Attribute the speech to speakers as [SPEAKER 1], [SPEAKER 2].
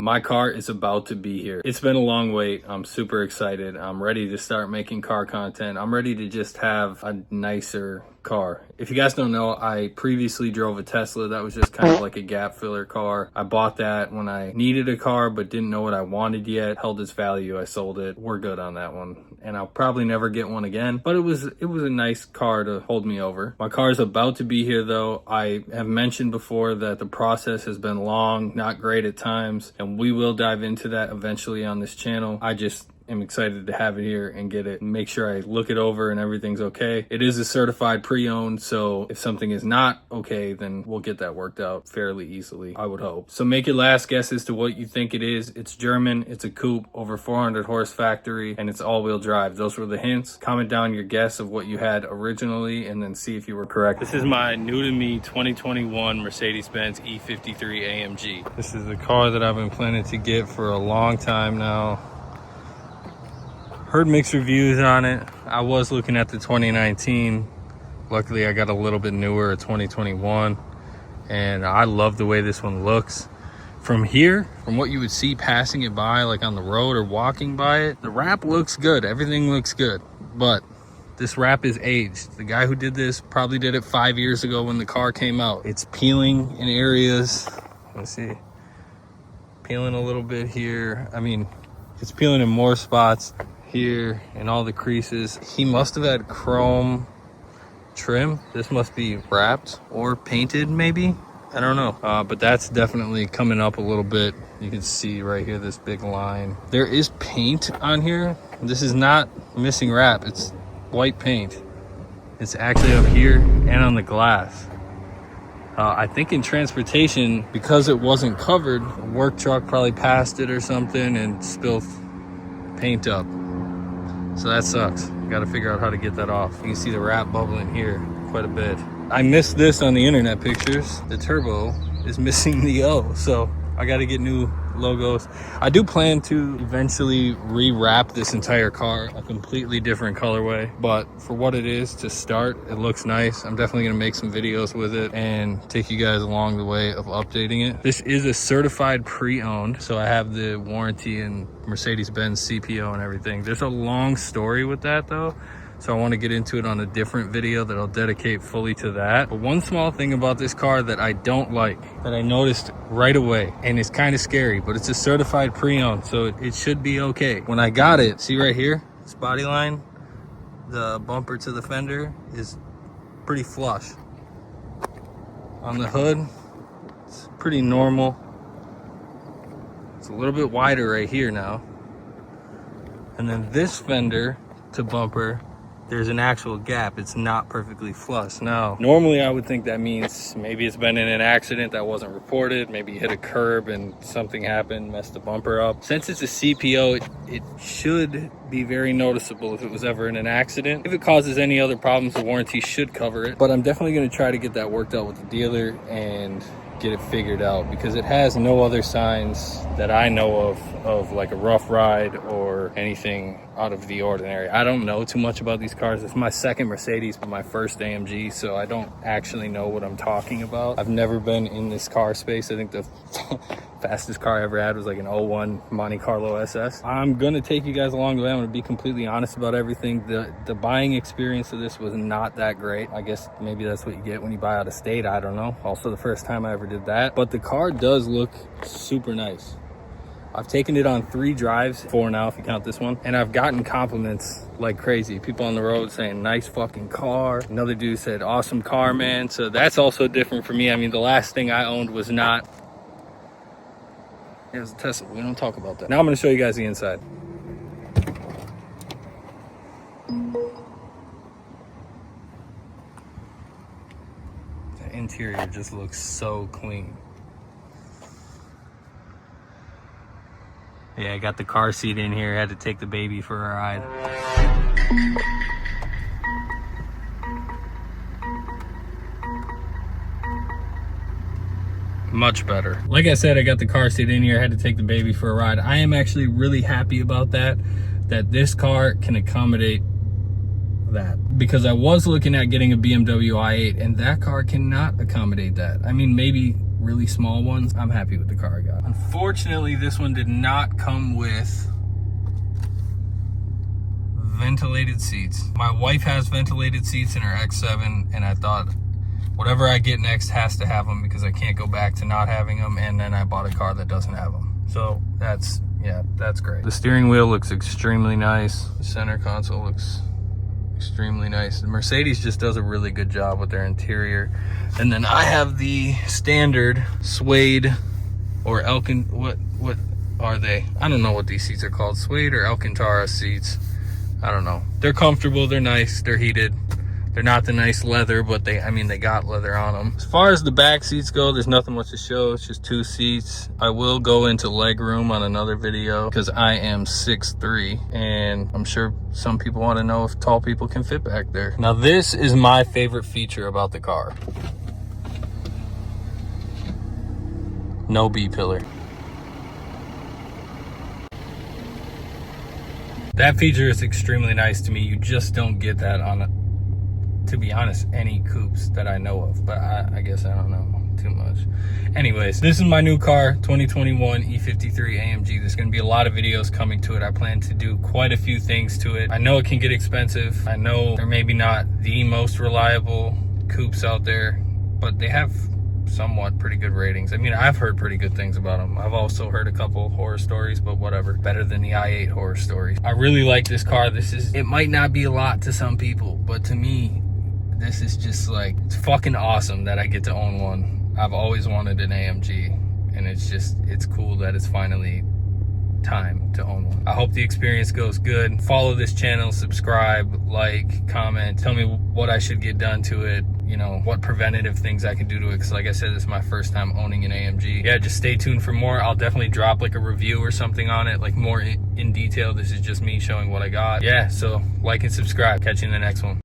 [SPEAKER 1] My car is about to be here. It's been a long wait. I'm super excited. I'm ready to start making car content. I'm ready to just have a nicer car. If you guys don't know, I previously drove a Tesla. That was just kind of like a gap filler car. I bought that when I needed a car but didn't know what I wanted yet. Held its value. I sold it. We're good on that one. And I'll probably never get one again, but it was a nice car to hold me over. My car is about to be here though. I have mentioned before that the process has been long, not great at times, and we will dive into that eventually on this channel. I just am excited to have it here and get it, make sure I look it over and everything's okay. It is a certified pre-owned, so if something is not okay, then we'll get that worked out fairly easily, I would hope. So make your last guess as to what you think it is. It's German, it's a coupe, over 400 horse factory, and it's all-wheel drive. Those were the hints. Comment down your guess of what you had originally and then see if you were correct. This is my new to me 2021 Mercedes-Benz E53 AMG. This is the car that I've been planning to get for a long time now. Heard mixed reviews on it. I was looking at the 2019. Luckily, I got a little bit newer, a 2021. And I love the way this one looks. From here, from what you would see passing it by, like on the road or walking by it, the wrap looks good. Everything looks good. But this wrap is aged. The guy who did this probably did it 5 years ago when the car came out. It's peeling in areas. Let's see. Peeling a little bit here. I mean, it's peeling in more spots here in all the creases. He must have had chrome trim. This must be wrapped or painted maybe. I don't know. But that's definitely coming up a little bit. You can see right here this big line. There is paint on here. This is not missing wrap. It's white paint. It's actually up here and on the glass. I think in transportation, because it wasn't covered, a work truck probably passed it or something and spilled paint up. So that sucks. Got to figure out how to get that off. You can see the wrap bubbling here quite a bit. I missed this on the internet pictures. The turbo is missing the O, so I got to get new logos. I do plan to eventually rewrap this entire car a completely different colorway, but for what it is to start, it looks nice. I'm definitely going to make some videos with it and take you guys along the way of updating it. This is a certified pre-owned, so I have the warranty and Mercedes-Benz CPO and everything. There's a long story with that though, so I want to get into it on a different video that I'll dedicate fully to that. But one small thing about this car that I don't like, that I noticed right away, and it's kind of scary, but it's a certified pre-owned, so it should be okay. When I got it, see right here, this body line, the bumper to the fender is pretty flush. On the hood, it's pretty normal. It's a little bit wider right here now. And then this fender to bumper, there's an actual gap. It's not perfectly flush. Now, normally I would think that means maybe it's been in an accident that wasn't reported. Maybe you hit a curb and something happened, messed the bumper up. Since it's a CPO, it should be very noticeable if it was ever in an accident. If it causes any other problems, the warranty should cover it. But I'm definitely gonna try to get that worked out with the dealer and get it figured out, because it has no other signs that I know of like a rough ride or anything out of the ordinary. I don't know too much about these cars. It's my second Mercedes, but my first AMG, so I don't actually know what I'm talking about. I've never been in this car space. I think the fastest car I ever had was like an 01 Monte Carlo SS. I'm gonna take you guys along the way. I'm gonna be completely honest about everything. The buying experience of this was not that great. I guess maybe that's what you get when you buy out of state. I don't know. Also the first time I ever did that. But the car does look super nice. I've taken it on 3 drives, 4 now if you count this one, and I've gotten compliments like crazy. People on the road saying, nice fucking car. Another dude said, awesome car, man. So that's also different for me. I mean, the last thing I owned was not, it was a Tesla. We don't talk about that. Now I'm gonna show you guys the inside. The interior just looks so clean. Yeah, I got the car seat in here. Had to take the baby for a ride. Much better. Like I said, I got the car seat in here. I had to take the baby for a ride. I am actually really happy about that this car can accommodate that, because I was looking at getting a BMW i8 and that car cannot accommodate that. I mean, maybe really small ones, I'm happy with the car I got. Unfortunately, this one did not come with ventilated seats. My wife has ventilated seats in her X7, and I thought whatever I get next has to have them because I can't go back to not having them, and then I bought a car that doesn't have them. So that's great. The steering wheel looks extremely nice. The center console looks extremely nice. The Mercedes just does a really good job with their interior. And then I have the standard suede or what are they? I don't know what these seats are called. Suede or Alcantara seats. I don't know. They're comfortable, they're nice, they're heated. They're not the nice leather, but they got leather on them. As far as the back seats go, there's nothing much to show. It's just 2 seats. I will go into leg room on another video because I am 6'3", and I'm sure some people want to know if tall people can fit back there. Now, this is my favorite feature about the car. No B-pillar. That feature is extremely nice to me. You just don't get that on to be honest, any coupes that I know of, but I guess I don't know too much. Anyways, this is my new car, 2021 E53 AMG. There's gonna be a lot of videos coming to it. I plan to do quite a few things to it. I know it can get expensive. I know they're maybe not the most reliable coupes out there, but they have somewhat pretty good ratings. I mean, I've heard pretty good things about them. I've also heard a couple horror stories, but whatever. Better than the i8 horror stories. I really like this car. It might not be a lot to some people, but to me, this is just like, it's fucking awesome that I get to own one. I've always wanted an AMG, and it's cool that it's finally time to own one. I hope the experience goes good. Follow this channel, subscribe, like, comment, tell me what I should get done to it, you know, what preventative things I can do to it, because like I said, this is my first time owning an AMG. Yeah, just stay tuned for more. I'll definitely drop like a review or something on it, like more in detail. This is just me showing what I got. Yeah, so like and subscribe. Catch you in the next one.